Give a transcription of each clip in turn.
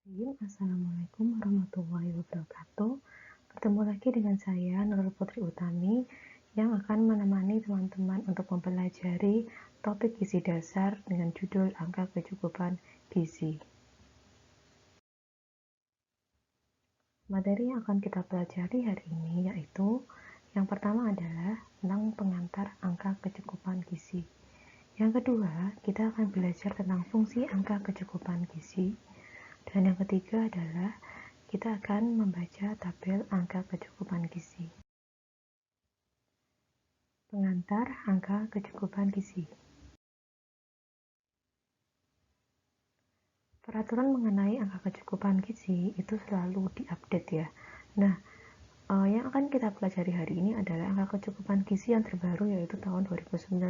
Assalamualaikum warahmatullahi wabarakatuh. Bertemu lagi dengan saya, Nurul Putri Utami, yang akan menemani teman-teman untuk mempelajari topik gizi dasar dengan judul angka kecukupan gizi. Materi yang akan kita pelajari hari ini yaitu yang pertama adalah tentang pengantar angka kecukupan gizi. Yang kedua, kita akan belajar tentang fungsi angka kecukupan gizi. Dan yang ketiga adalah kita akan membaca tabel angka kecukupan gizi. Pengantar angka kecukupan gizi. Peraturan mengenai angka kecukupan gizi itu selalu diupdate ya. Nah, yang akan kita pelajari hari ini adalah angka kecukupan gizi yang terbaru yaitu tahun 2019.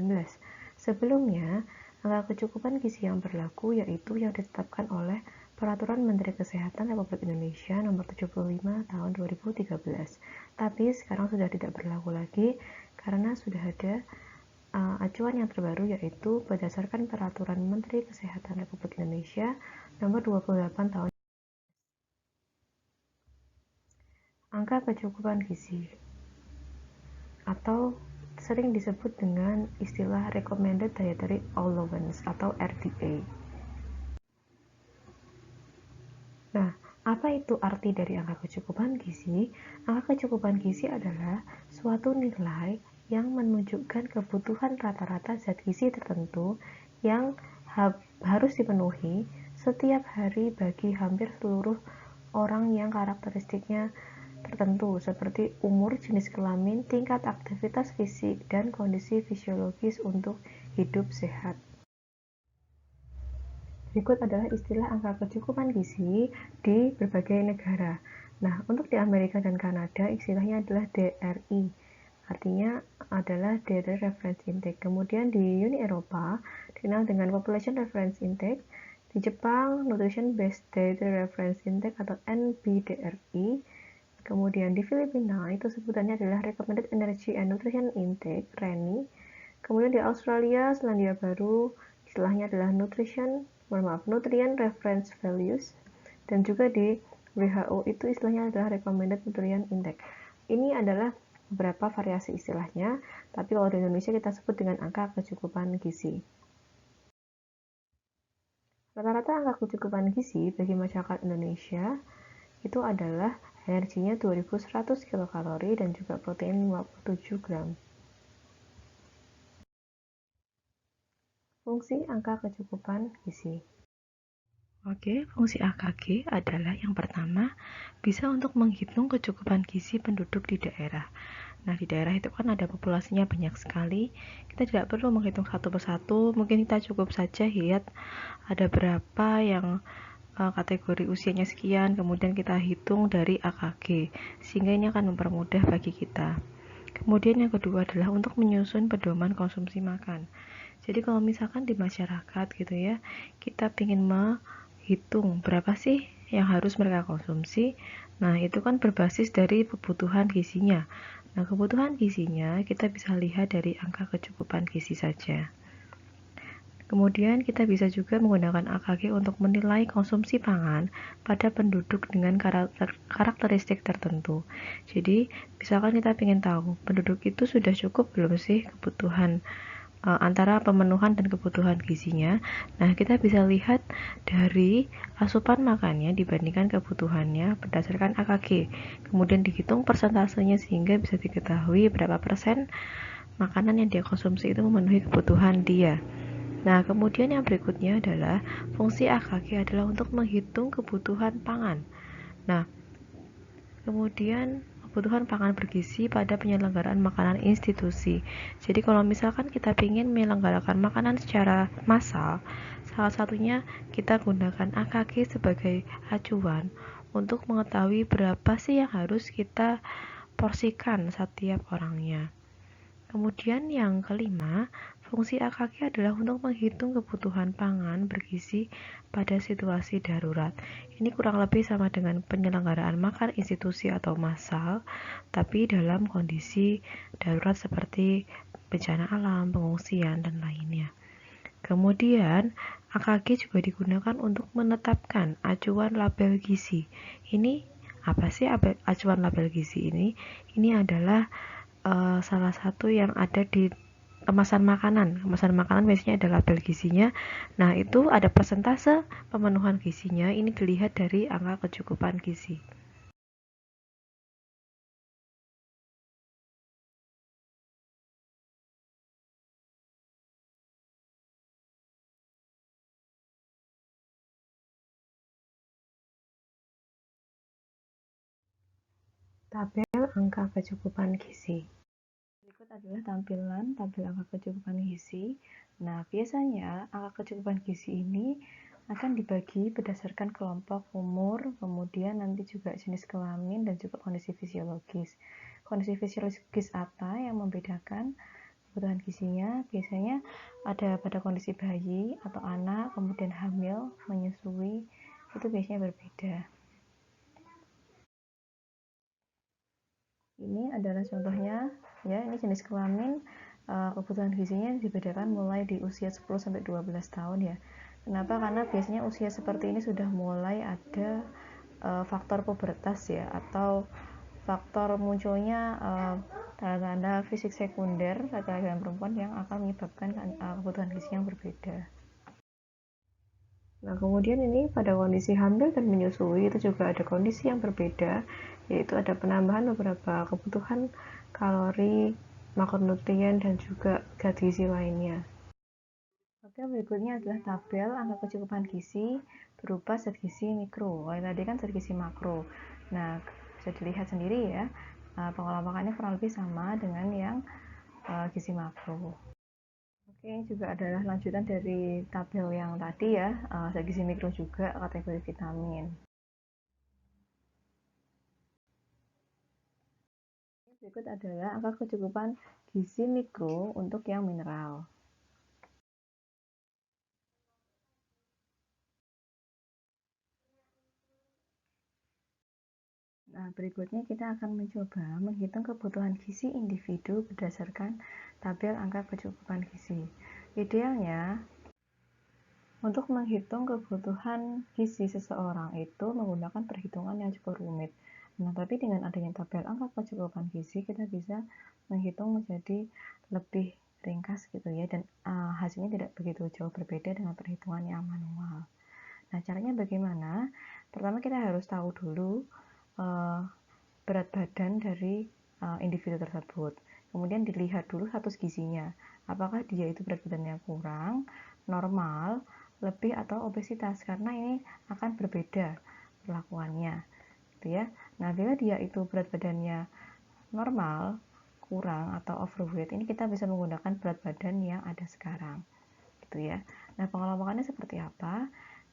Sebelumnya, angka kecukupan gizi yang berlaku yaitu yang ditetapkan oleh Peraturan Menteri Kesehatan Republik Indonesia Nomor 75 Tahun 2013. Tapi sekarang sudah tidak berlaku lagi karena sudah ada acuan yang terbaru yaitu berdasarkan Peraturan Menteri Kesehatan Republik Indonesia Nomor 28 Tahun. Angka kecukupan gizi atau sering disebut dengan istilah Recommended Dietary Allowance atau RDA. Nah, apa itu arti dari angka kecukupan gizi? Angka kecukupan gizi adalah suatu nilai yang menunjukkan kebutuhan rata-rata zat gizi tertentu yang harus dipenuhi setiap hari bagi hampir seluruh orang yang karakteristiknya tertentu seperti umur, jenis kelamin, tingkat aktivitas fisik, dan kondisi fisiologis untuk hidup sehat. Berikut adalah istilah angka kecukupan gizi di berbagai negara. Nah, untuk di Amerika dan Kanada istilahnya adalah DRI. Artinya adalah Daily Reference Intake. Kemudian di Uni Eropa dikenal dengan Population Reference Intake. Di Jepang, Nutrition Based Daily Reference Intake atau NBDRI. Kemudian di Filipina itu sebutannya adalah Recommended Energy and Nutrition Intake, RENI. Kemudian di Australia, Selandia Baru, istilahnya adalah Nutrient Reference Values, dan juga di WHO itu istilahnya adalah Recommended Nutrient Intake. Ini adalah beberapa variasi istilahnya, tapi kalau di Indonesia kita sebut dengan angka kecukupan gizi. Rata-rata angka kecukupan gizi bagi masyarakat Indonesia itu adalah energinya 2100 kilokalori dan juga protein 57 gram. Fungsi angka kecukupan gizi. Oke, fungsi AKG adalah yang pertama, bisa untuk menghitung kecukupan gizi penduduk di daerah. Nah, di daerah itu kan ada populasinya banyak sekali. Kita tidak perlu menghitung satu persatu, mungkin kita cukup saja lihat ada berapa yang kategori usianya sekian, kemudian kita hitung dari AKG, sehingga ini akan mempermudah bagi kita. Kemudian yang kedua adalah untuk menyusun pedoman konsumsi makan. Jadi kalau misalkan di masyarakat gitu ya, kita ingin hitung berapa sih yang harus mereka konsumsi. Nah, itu kan berbasis dari kebutuhan gizinya. Nah, kebutuhan gizinya kita bisa lihat dari angka kecukupan gizi saja. Kemudian kita bisa juga menggunakan AKG untuk menilai konsumsi pangan pada penduduk dengan karakteristik tertentu. Jadi, misalkan kita ingin tahu penduduk itu sudah cukup belum sih kebutuhan antara pemenuhan dan kebutuhan gizinya. Nah, kita bisa lihat dari asupan makannya dibandingkan kebutuhannya berdasarkan AKG. Kemudian dihitung persentasenya sehingga bisa diketahui berapa persen makanan yang dia konsumsi itu memenuhi kebutuhan dia. Nah, kemudian yang berikutnya adalah fungsi AKG adalah untuk menghitung kebutuhan pangan. Nah, kemudian kebutuhan pangan bergizi pada penyelenggaraan makanan institusi. Jadi kalau misalkan kita ingin menyelenggarakan makanan secara massal, salah satunya kita gunakan AKG sebagai acuan untuk mengetahui berapa sih yang harus kita porsikan setiap orangnya. Kemudian yang kelima, fungsi AKG adalah untuk menghitung kebutuhan pangan bergizi pada situasi darurat. Ini kurang lebih sama dengan penyelenggaraan makan institusi atau massal, tapi dalam kondisi darurat seperti bencana alam, pengungsian, dan lainnya. Kemudian, AKG juga digunakan untuk menetapkan acuan label gizi. Ini apa sih acuan label gizi ini? Ini adalah salah satu yang ada di kemasan makanan. Kemasan makanan biasanya ada label gizinya. Nah, itu ada persentase pemenuhan gizinya. Ini dilihat dari angka kecukupan gizi. Tabel angka kecukupan gizi. Berikut adalah tampilan tabel angka kecukupan gizi. Nah, biasanya angka kecukupan gizi ini akan dibagi berdasarkan kelompok umur, kemudian nanti juga jenis kelamin dan juga kondisi fisiologis. Kondisi fisiologis apa yang membedakan kebutuhan gizinya? Biasanya ada pada kondisi bayi atau anak, kemudian hamil, menyusui, itu biasanya berbeda. Ini adalah contohnya, ya, ini jenis kelamin. Kebutuhan gizinya dibedakan mulai di usia 10-12 tahun ya. Kenapa? Karena biasanya usia seperti ini sudah mulai ada faktor pubertas ya, atau faktor munculnya tanda-tanda fisik sekunder laki-laki dan perempuan yang akan menyebabkan kebutuhan gizi yang berbeda. Nah, kemudian ini pada kondisi hamil dan menyusui itu juga ada kondisi yang berbeda, yaitu ada penambahan beberapa kebutuhan kalori, makronutrien, dan juga zat gizi lainnya. Oke, berikutnya adalah tabel angka kecukupan gizi berupa zat gizi mikro. Kalau tadi kan zat gizi makro. Nah, bisa dilihat sendiri ya, pengelompokannya kurang lebih sama dengan yang gizi makro. Oke, ini juga adalah lanjutan dari tabel yang tadi ya, zat gizi mikro juga kategori vitamin. Berikut adalah angka kecukupan gizi mikro untuk yang mineral. Nah, berikutnya kita akan mencoba menghitung kebutuhan gizi individu berdasarkan tabel angka kecukupan gizi. Idealnya, untuk menghitung kebutuhan gizi seseorang itu menggunakan perhitungan yang cukup rumit. Nah, tapi dengan adanya tabel angka kecukupan gizi, kita bisa menghitung menjadi lebih ringkas gitu ya, dan hasilnya tidak begitu jauh berbeda dengan perhitungan yang manual. Nah, caranya bagaimana? Pertama, kita harus tahu dulu berat badan dari individu tersebut. Kemudian dilihat dulu status gizinya. Apakah dia itu berat badannya kurang, normal, lebih, atau obesitas, karena ini akan berbeda perlakuannya. Gitu ya. Nah, bila dia itu berat badannya normal, kurang, atau overweight, ini kita bisa menggunakan berat badan yang ada sekarang. Gitu ya. Nah, pengelompokannya seperti apa?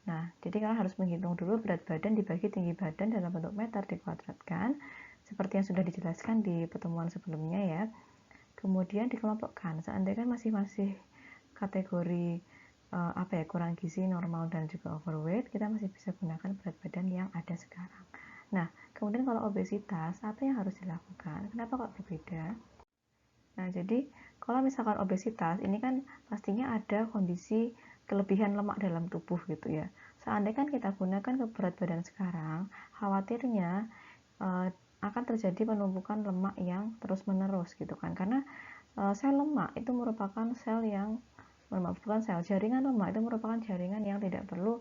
Nah, jadi kalian harus menghitung dulu berat badan dibagi tinggi badan dalam bentuk meter dikuadratkan, seperti yang sudah dijelaskan di pertemuan sebelumnya ya. Kemudian dikelompokkan, seandainya masih kategori kurang gizi, normal, dan juga overweight, kita masih bisa gunakan berat badan yang ada sekarang. Nah, kemudian kalau obesitas, apa yang harus dilakukan? Kenapa kok berbeda? Nah, jadi kalau misalkan obesitas, ini kan pastinya ada kondisi kelebihan lemak dalam tubuh gitu ya. Seandainya kan kita gunakan ke berat badan sekarang, khawatirnya akan terjadi penumpukan lemak yang terus-menerus gitu kan. Karena sel lemak itu merupakan sel yang jaringan lemak itu merupakan jaringan yang tidak perlu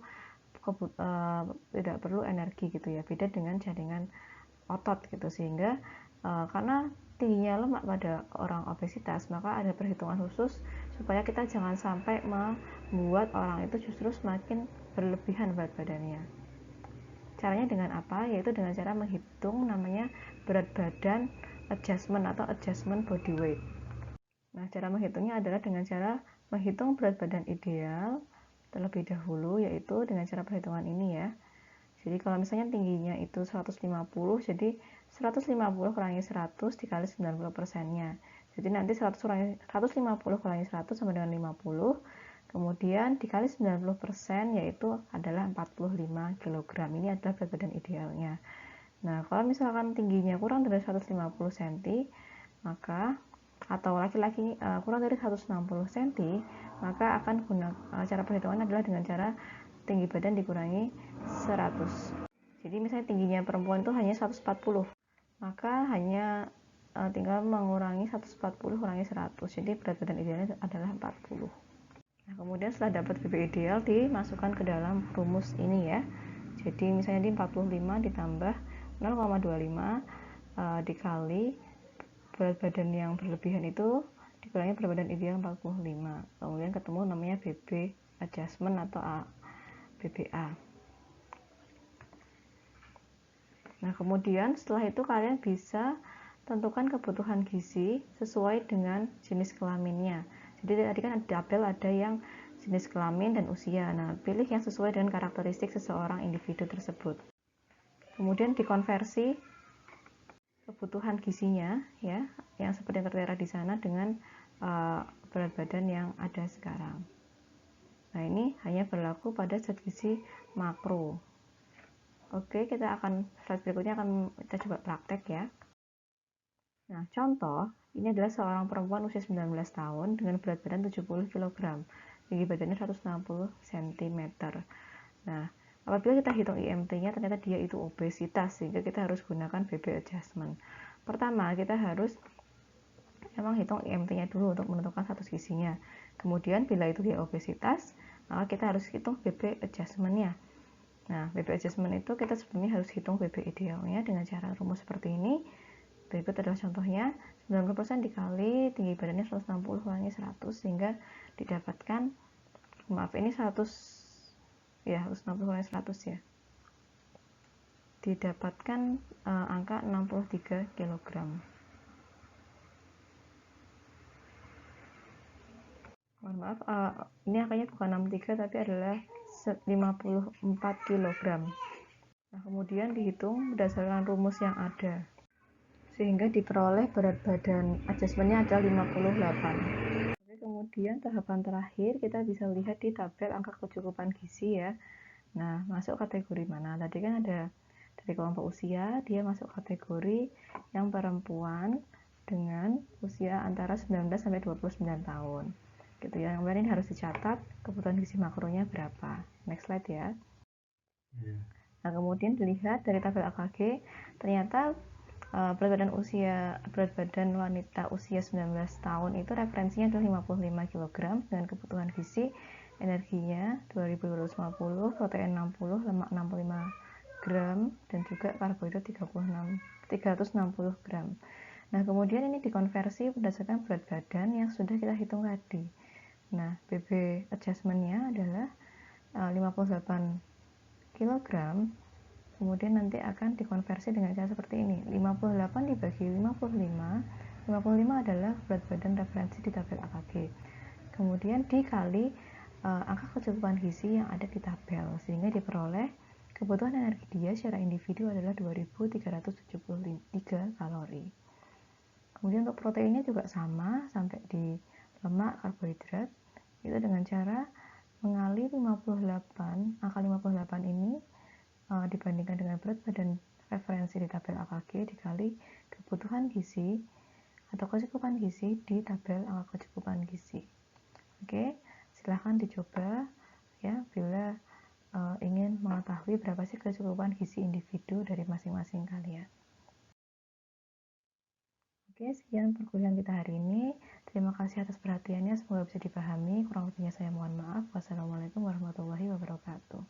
energi gitu ya. Beda dengan jaringan otot gitu, sehingga karena tingginya lemak pada orang obesitas, maka ada perhitungan khusus supaya kita jangan sampai membuat orang itu justru semakin berlebihan berat badannya. Caranya dengan apa? Yaitu dengan cara menghitung namanya berat badan adjustment atau adjustment body weight. Nah, cara menghitungnya adalah dengan cara menghitung berat badan ideal terlebih dahulu, yaitu dengan cara perhitungan ini ya. Jadi kalau misalnya tingginya itu 150, jadi 150 kurangi 100 dikali 90%-nya. Jadi nanti 150 kurangi 100 sama dengan 50, kemudian dikali 90%, yaitu adalah 45 kg. Ini adalah berat badan idealnya. Nah, kalau misalkan tingginya kurang dari 150 cm, maka atau laki-laki kurang dari 160 cm, maka akan cara perhitungan adalah dengan cara tinggi badan dikurangi 100. Jadi misalnya tingginya perempuan itu hanya 140, maka hanya tinggal mengurangi 140 kurangi 100. Jadi berat badan idealnya adalah 40. Nah, kemudian setelah dapat BB ideal dimasukkan ke dalam rumus ini ya. Jadi misalnya di 45 ditambah 0,25 dikali berat badan yang berlebihan itu dikurangi berat badan ideal 45. Kemudian ketemu namanya BB adjustment atau BBA. Nah, kemudian setelah itu kalian bisa tentukan kebutuhan gizi sesuai dengan jenis kelaminnya. Jadi tadi kan ada tabel ada yang jenis kelamin dan usia. Nah, pilih yang sesuai dengan karakteristik seseorang individu tersebut. Kemudian dikonversi kebutuhan gizinya ya, yang seperti yang tertera di sana dengan berat badan yang ada sekarang. Nah, ini hanya berlaku pada zat gizi makro. Oke, slide berikutnya akan kita coba praktek ya. Nah, contoh, ini adalah seorang perempuan usia 19 tahun dengan berat badan 70 kg, tinggi badannya 160 cm. Nah, apabila kita hitung IMT-nya ternyata dia itu obesitas, sehingga kita harus gunakan BB adjustment. Pertama, kita harus memang hitung IMT-nya dulu untuk menentukan status gizinya. Kemudian, bila itu dia obesitas, maka kita harus hitung BB adjustment-nya. Nah, BB adjustment itu kita sebelumnya harus hitung BB idealnya dengan cara rumus seperti ini. Berikut adalah contohnya, 90% dikali tinggi badannya 160 kurangi 100 sehingga didapatkan, maaf ini 100 ya, 160 kurangi 100 ya. Didapatkan angka 63 kg. Mohon maaf, ini angkanya bukan 63 tapi adalah 54 kg. Nah, kemudian dihitung berdasarkan rumus yang ada, sehingga diperoleh berat badan adjustmentnya adalah 58. Oke, kemudian tahapan terakhir kita bisa lihat di tabel angka kecukupan gizi ya. Nah, masuk kategori mana? Tadi kan ada dari kelompok usia, dia masuk kategori yang perempuan dengan usia antara 19 sampai 29 tahun. Gitu ya. Kemudian ini harus dicatat kebutuhan gizi makronya berapa. Next slide ya. Nah, kemudian dilihat dari tabel AKG, ternyata berat badan wanita usia 19 tahun itu referensinya adalah 55 kg dengan kebutuhan gizi energinya 2250, protein 60, lemak 65 gram dan juga karbohidrat 360 gram. Nah, kemudian ini dikonversi berdasarkan berat badan yang sudah kita hitung tadi. Nah, BB adjustment-nya adalah 58 kg. Kemudian nanti akan dikonversi dengan cara seperti ini. 58 dibagi 55. 55 adalah berat badan referensi di tabel AKG. Kemudian dikali angka kecukupan gizi yang ada di tabel, sehingga diperoleh kebutuhan energi dia secara individu adalah 2373 kalori. Kemudian untuk proteinnya juga sama, sampai di lemak, karbohidrat, itu dengan cara mengali 58, angka 58 ini dibandingkan dengan berat badan referensi di tabel AKG dikali kebutuhan gizi atau kecukupan gizi di tabel angka kecukupan gizi. Oke, silahkan dicoba ya bila ingin mengetahui berapa sih kecukupan gizi individu dari masing-masing kalian. Oke, sekian perkuliahan kita hari ini. Terima kasih atas perhatiannya, semoga bisa dipahami. Kurang lebihnya saya mohon maaf. Wassalamualaikum warahmatullahi wabarakatuh.